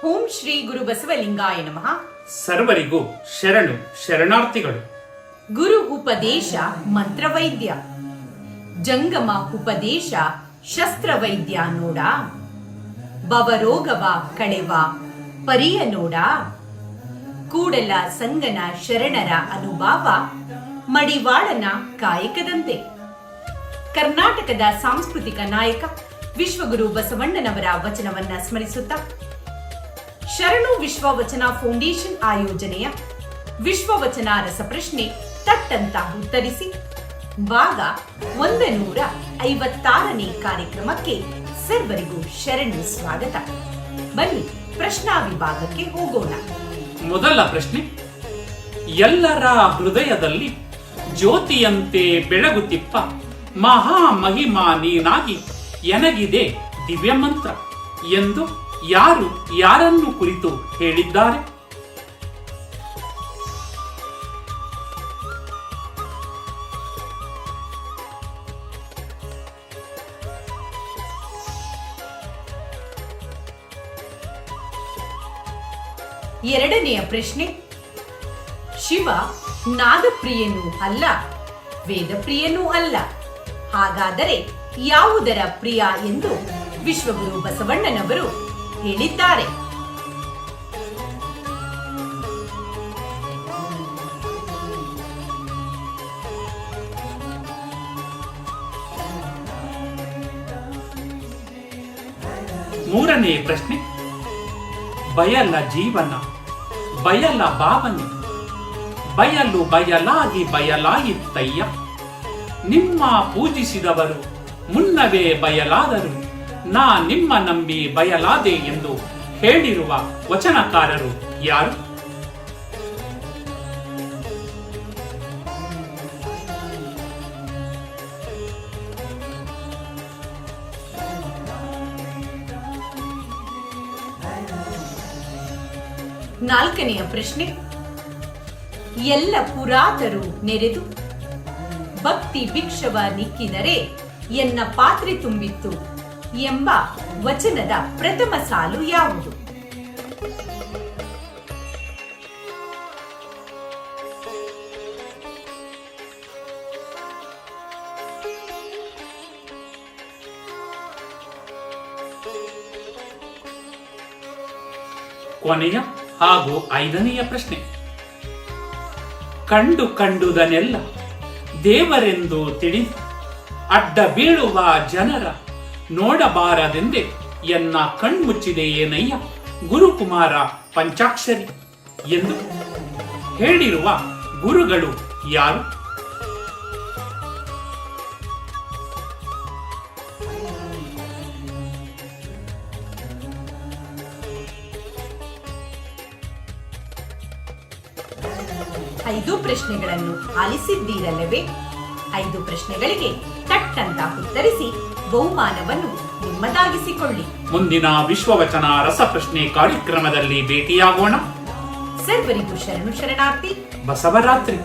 ಓಂ ಶ್ರೀ ಗುರು ಬಸವಲಿಂಗಾಯ ನಮಃ. ಸರ್ವರಿಗೂ ಶರಣು ಶರಣಾರ್ಥಿಗಳು. ಗುರು ಉಪದೇಶ ಮಂತ್ರವೈದ್ಯ, ಜಂಗಮ ಉಪದೇಶ ಶಸ್ತ್ರವೈದ್ಯ ನೋಡ. ಭವರೋಗವ ಕಳೆವ ಪರಿಯ ನೋಡ. ಕೂಡಲ ಸಂಗನ ಶರಣರ ಅನುಭವ, ಮಡಿವಾಳನ ಕಾಯಕದಂತೆ. ಕರ್ನಾಟಕದ ಸಾಂಸ್ಕೃತಿಕ ನಾಯಕ ವಿಶ್ವಗುರು ಬಸವಣ್ಣನವರ ವಚನವನ್ನ ಸ್ಮರಿಸುತ್ತಾ ಶರಣು ವಿಶ್ವವಚನ ಫೌಂಡೇಶನ್ ಆಯೋಜನೆಯ ವಿಶ್ವವಚನ ರಸಪ್ರಶ್ನೆ ತಟ್ಟಂತ ಉತ್ತರಿಸಿ ಭಾಗ 156ನೇ ಕಾರ್ಯಕ್ರಮಕ್ಕೆ ಸರ್ವರಿಗೂ ಶರಣು ಸ್ವಾಗತ. ಬನ್ನಿ ಪ್ರಶ್ನಾ ವಿಭಾಗಕ್ಕೆ ಹೋಗೋಣ. ಮೊದಲ ಪ್ರಶ್ನೆ, ಎಲ್ಲರ ಹೃದಯದಲ್ಲಿ ಜ್ಯೋತಿಯಂತೆ ಬೆಳಗುತ್ತಿಪ್ಪ ಮಹಾ ಮಹಿಮಾ ನೀನಾಗಿ ಎನಗಿದೆ ದಿವ್ಯ ಮಂತ್ರ ಎಂದು ಯಾರು ಯಾರನ್ನು ಕುರಿತು ಹೇಳಿದ್ದಾರೆ? ಎರಡನೆಯ ಪ್ರಶ್ನೆ, ಶಿವ ನಾದಪ್ರಿಯನೂ ಅಲ್ಲ, ವೇದಪ್ರಿಯನೂ ಅಲ್ಲ. ಹಾಗಾದರೆ ಯಾವುದರ ಪ್ರಿಯ ಎಂದು ವಿಶ್ವಗುರು ಬಸವಣ್ಣನವರು ಹೇಳಿದ್ದಾರೆ? ಮೂರನೇ ಪ್ರಶ್ನೆ, ಬಯಲ ಜೀವನ ಬಯಲ ಭಾವನೆ ಬಯಲು ಬಯಲಾಗಿ ಬಯಲಾಯಿತ್ತಯ್ಯ. ನಿಮ್ಮ ಪೂಜಿಸಿದವರು ಮುನ್ನವೇ ಬಯಲಾದರು, ನಾ ನಿಮ್ಮ ನಂಬಿ ಬಯಲಾದೆ ಎಂದು ಹೇಳಿರುವ ವಚನಕಾರರು ಯಾರು? ನಾಲ್ಕನೆಯ ಪ್ರಶ್ನೆ, ಎಲ್ಲ ಪುರಾತರು ನೆರೆದು ಭಕ್ತಿ ಭಿಕ್ಷವ ನಿಕ್ಕಿದರೆ ಎನ್ನ ಪಾತ್ರೆ ತುಂಬಿತ್ತು ಎಂಬ ವಚನದ ಪ್ರಥಮ ಸಾಲು ಯಾವುದು? ಕೊನೆಯ ಹಾಗೂ ಐದನೆಯ ಪ್ರಶ್ನೆ, ಕಂಡು ಕಂಡುದನ್ನೆಲ್ಲ ದೇವರೆಂದು ತಿಳಿದು ಅಡ್ಡ ಬೀಳುವ ಜನರ ನೋಡಬಾರದೆಂದೇ ಎನ್ನ ಕಣ್ಮುಚ್ಚಿದೆ ಏನಯ್ಯ ಗುರುಕುಮಾರ ಪಂಚಾಕ್ಷರಿ ಎಂದು ಹೇಳಿರುವ ಗುರುಗಳು ಯಾರು? ಐದು ಪ್ರಶ್ನೆಗಳನ್ನು ಆಲಿಸಿದ್ದೀರಲ್ಲವೇ? 5 ಪ್ರಶ್ನೆಗಳಿಗೆ ತಟ್ಟಂತ ಉತ್ತರಿಸಿ ಬಹುಮಾನವನ್ನು ನಿಮ್ಮದಾಗಿಸಿಕೊಳ್ಳಿ. ಮುಂದಿನ ವಿಶ್ವವಚನ ರಸಪ್ರಶ್ನೆ ಕಾರ್ಯಕ್ರಮದಲ್ಲಿ ಭೇಟಿಯಾಗೋಣ. ಸರ್ವರಿಗೂ ಶರಣು ಶರಣಾರ್ಥಿ. ಬಸವರಾತ್ರಿ.